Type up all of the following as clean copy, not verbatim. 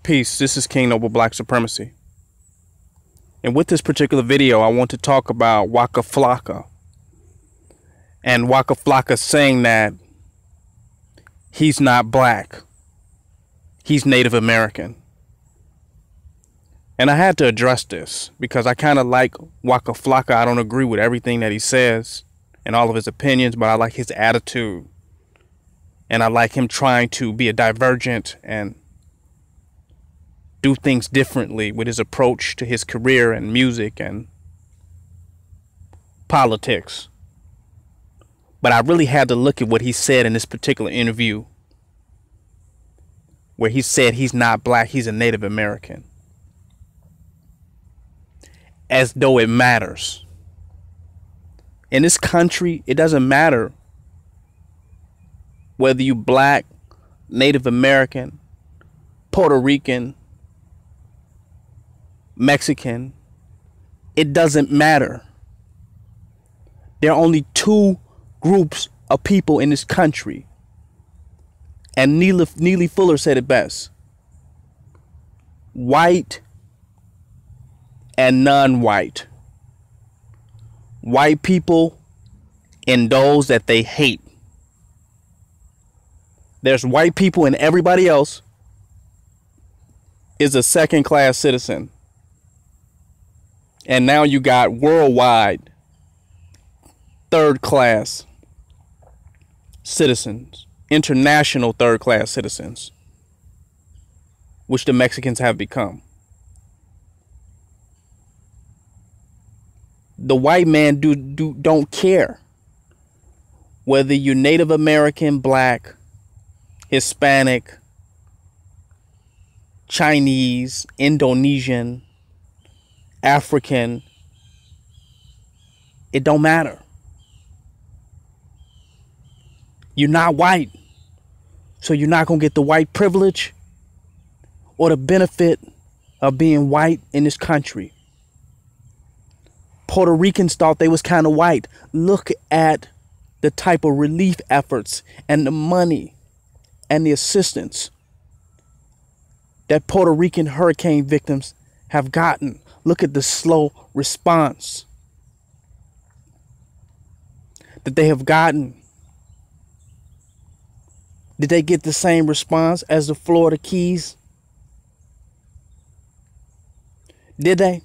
Peace, this is King Noble Black Supremacy. And with this particular video, I want to talk about Waka Flocka. And Waka Flocka saying that he's not black. He's Native American. And I had to address this because I kind of like Waka Flocka. I don't agree with everything that he says and all of his opinions, but I like his attitude. And I like him trying to be a divergent and do things differently with his approach to his career and music and politics. But I really had to look at what he said in this particular interview, where he said he's not black, he's a Native American. As though it matters. In this country, it doesn't matter whether you black, Native American, Puerto Rican, Mexican. It doesn't matter. There are only two groups of people in this country. And Neely Fuller said it best. White and non-white. White people and those that they hate. There's white people and everybody else is a second-class citizen. And now you got worldwide third-class citizens, international third-class citizens, which the Mexicans have become. The white man don't care whether you're Native American, black, Hispanic, Chinese, Indonesian, African. It don't matter. You're not white, so you're not gonna get the white privilege or the benefit of being white in this country. Puerto Ricans thought they was kind of white. Look at the type of relief efforts and the money and the assistance that Puerto Rican hurricane victims have gotten. Look at the slow response that they have gotten. Did they get the same response as the Florida Keys? Did they?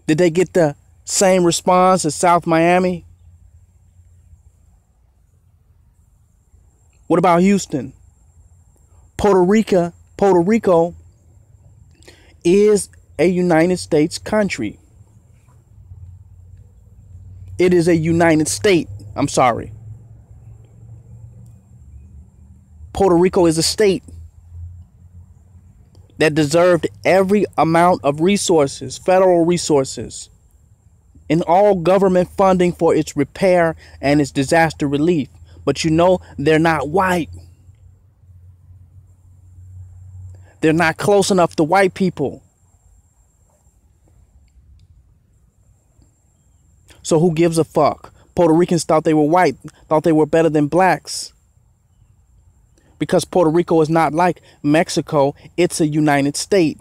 Did they get the same response as South Miami? What about Houston? Puerto Rico is a United States country. It is a United State. I'm sorry. Puerto Rico is a state that deserved every amount of resources, federal resources, and all government funding for its repair and its disaster relief. But you know, they're not white. They're not close enough to white people. So who gives a fuck? Puerto Ricans thought they were white, thought they were better than blacks. Because Puerto Rico is not like Mexico, it's a United State.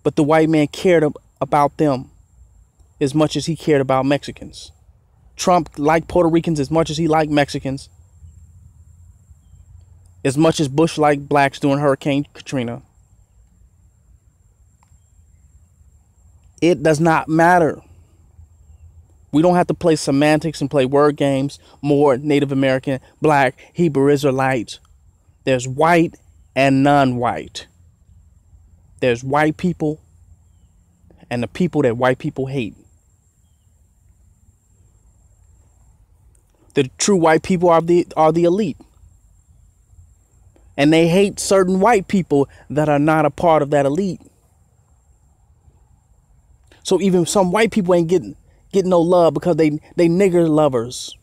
But the white man cared about them as much as he cared about Mexicans. Trump liked Puerto Ricans as much as he liked Mexicans. As much as Bush liked blacks during Hurricane Katrina. It does not matter. We don't have to play semantics and play word games. More Native American, black, Hebrew Israelites. There's white and non-white. There's white people and the people that white people hate. The true white people are the elite. And they hate certain white people that are not a part of that elite. So even some white people ain't getting no love because they nigger lovers.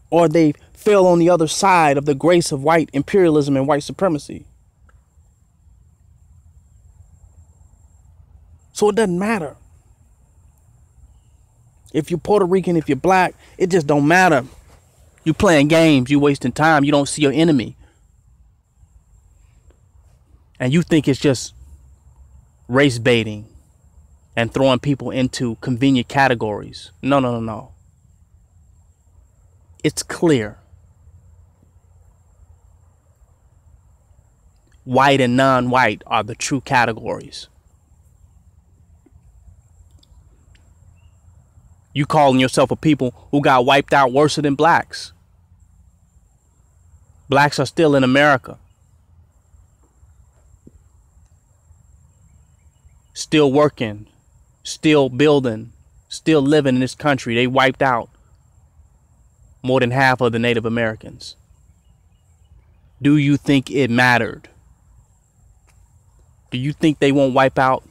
Or they fell on the other side of the grace of white imperialism and white supremacy. So it doesn't matter. If you're Puerto Rican, if you're black, it just don't matter. You playing games, you wasting time, you don't see your enemy. And you think it's just race baiting and throwing people into convenient categories. No, no, no, no. It's clear. White and non-white are the true categories. You calling yourself a people who got wiped out worse than blacks. Blacks are still in America. Still working, still building, still living in this country. They wiped out more than half of the Native Americans. Do you think it mattered? Do you think they won't wipe out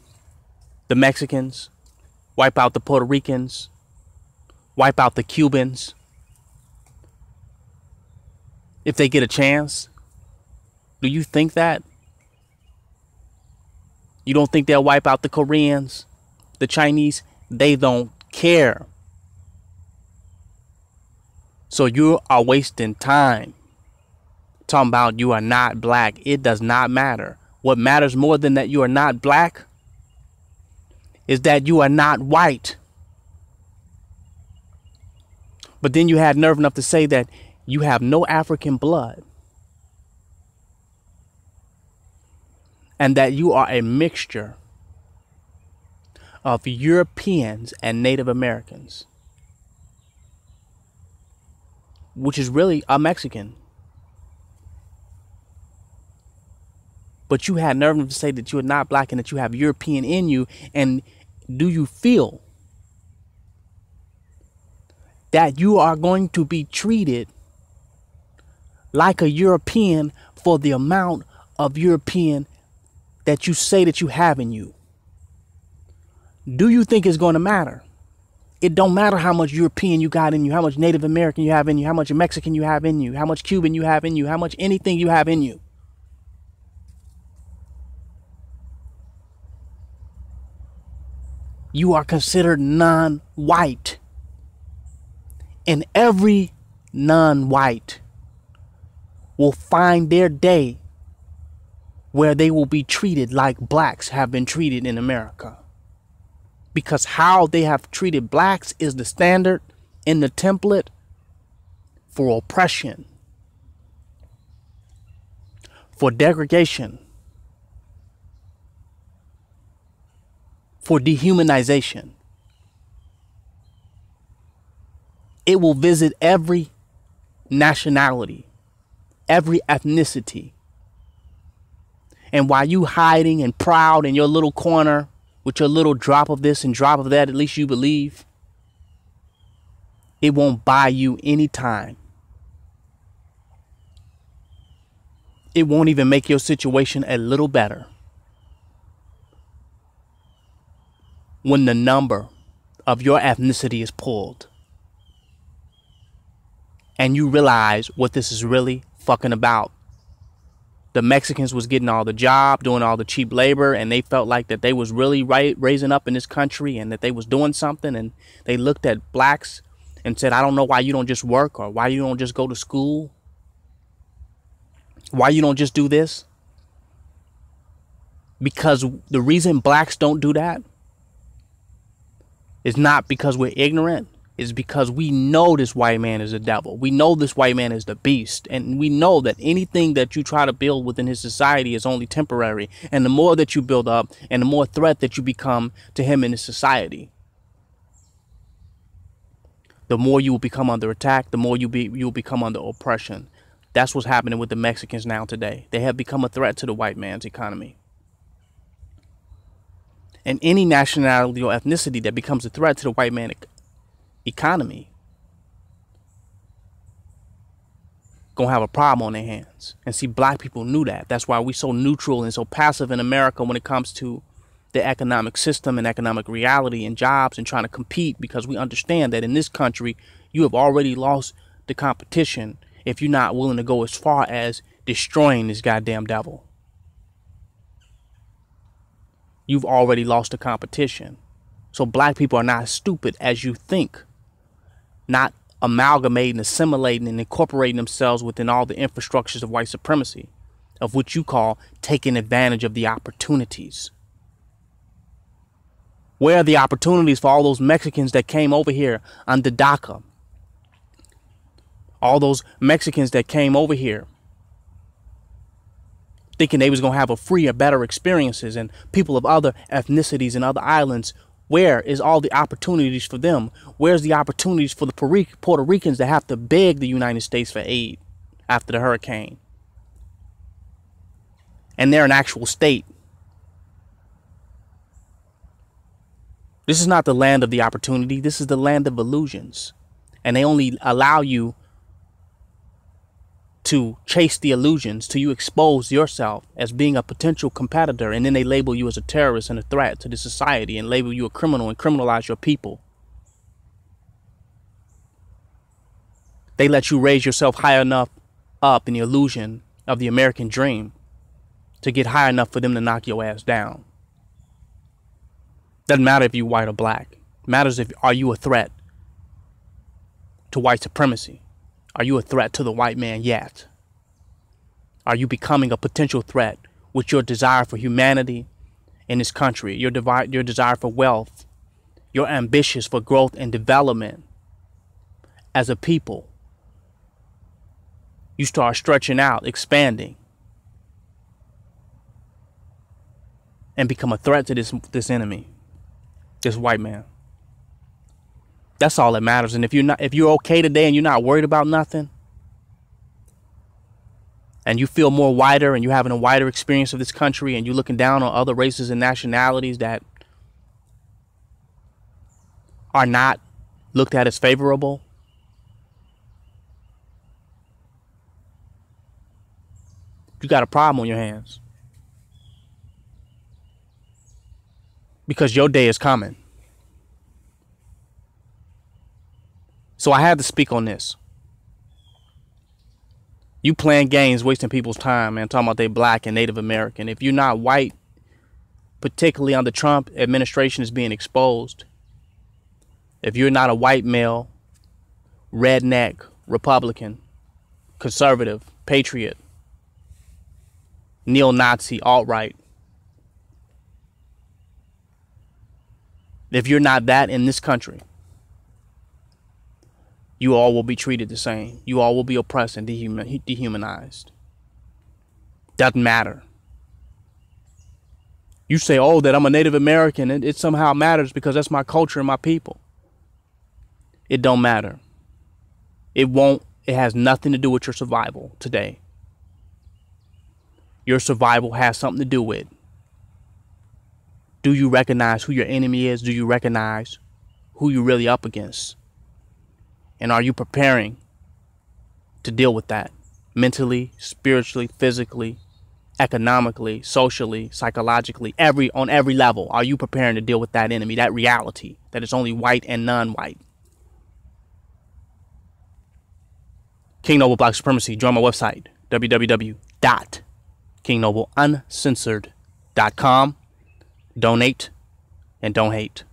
the Mexicans, wipe out the Puerto Ricans, wipe out the Cubans if they get a chance? Do you think that? You don't think they'll wipe out the Koreans, the Chinese? They don't care. So you are wasting time talking about you are not black. It does not matter. What matters more than that you are not black is that you are not white. But then you had nerve enough to say that you have no African blood. And that you are a mixture of Europeans and Native Americans. Which is really a Mexican. But you had nerve enough to say that you are not black and that you have European in you. And do you feel that you are going to be treated like a European for the amount of European that you say that you have in you? Do you think it's going to matter? It don't matter how much European you got in you, how much Native American you have in you, how much Mexican you have in you, how much Cuban you have in you, how much anything you have in you. You are considered non-white. And every non-white will find their day where they will be treated like blacks have been treated in America. Because how they have treated blacks is the standard in the template for oppression, for degradation, for dehumanization. It will visit every nationality, every ethnicity. And while you hiding and proud in your little corner with your little drop of this and drop of that, at least you believe, it won't buy you any time. It won't even make your situation a little better. When the number of your ethnicity is pulled and you realize what this is really fucking about. The Mexicans was getting all the job, doing all the cheap labor, and they felt like that they was really raising up in this country and that they was doing something. And they looked at blacks and said, I don't know why you don't just work, or why you don't just go to school, why you don't just do this. Because the reason blacks don't do that is not because we're ignorant. It's because we know this white man is the devil. We know this white man is the beast. And we know that anything that you try to build within his society is only temporary. And the more that you build up and the more threat that you become to him in his society, the more you will become under attack, the more you will become under oppression. That's what's happening with the Mexicans now today. They have become a threat to the white man's economy. And any nationality or ethnicity that becomes a threat to the white man's economy gonna have a problem on their hands. And see, black people knew that. That's why we're so neutral and so passive in America when it comes to the economic system and economic reality and jobs and trying to compete, because we understand that in this country you have already lost the competition if you're not willing to go as far as destroying this goddamn devil. You've already lost the competition. So black people are not as stupid as you think, not amalgamating, assimilating, and incorporating themselves within all the infrastructures of white supremacy, of which you call taking advantage of the opportunities. Where are the opportunities for all those Mexicans that came over here under DACA? All those Mexicans that came over here thinking they was going to have a freer, better experiences, and people of other ethnicities and other islands. Where is all the opportunities for them? Where's the opportunities for the Puerto Ricans that have to beg the United States for aid after the hurricane? And they're an actual state. This is not the land of the opportunity. This is the land of illusions. And they only allow you to chase the illusions till you expose yourself as being a potential competitor, and then they label you as a terrorist and a threat to the society and label you a criminal and criminalize your people. They let you raise yourself high enough up in the illusion of the American dream to get high enough for them to knock your ass down. Doesn't matter if you're white or black. It matters if are you a threat to white supremacy? Are you a threat to the white man yet? Are you becoming a potential threat with your desire for humanity in this country, your desire for wealth, your ambitions for growth and development as a people? You start stretching out, expanding, and become a threat to this enemy, this white man. That's all that matters. And if you're okay today and you're not worried about nothing, and you feel more wider and you're having a wider experience of this country, and you're looking down on other races and nationalities that are not looked at as favorable, you got a problem on your hands. Because your day is coming. So I had to speak on this. You playing games, wasting people's time, man, talking about they black and Native American. If you're not white, particularly under Trump administration, is being exposed. If you're not a white male, redneck, Republican, conservative, patriot, neo-Nazi, alt-right, if you're not that in this country, you all will be treated the same. You all will be oppressed and dehumanized. Doesn't matter. You say, oh, that I'm a Native American, it somehow matters because that's my culture and my people. It don't matter. It won't. It has nothing to do with your survival today. Your survival has something to do with, do you recognize who your enemy is? Do you recognize who you're really up against? And are you preparing to deal with that mentally, spiritually, physically, economically, socially, psychologically, on every level? Are you preparing to deal with that enemy, that reality, that it's only white and non-white? King Noble Black Supremacy. Join my website, www.kingnobleuncensored.com. Donate and don't hate.